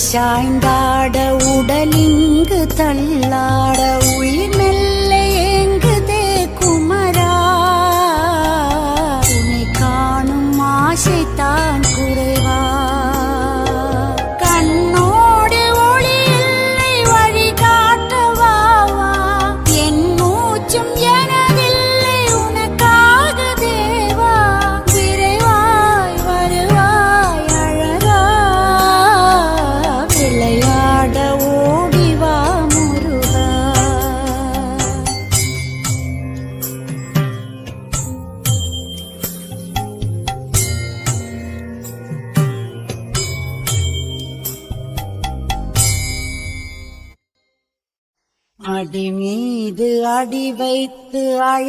சாய்ந்தாட உடலிங்கு தள்ளாட உயிர் மெல்ல ஏங்குதே குமரா உன்னை காணும் ஆசைத்தான் குறைவா கண்ணோடு ஒளி இல்லை வழி காட்டவாவா என் மூச்சும் எனதில்லை உனக்காக தேவா விரைவாய் வருவாய் அழகா விளையாட ஓடிவா முருகா அடி மீது அடி வைத்து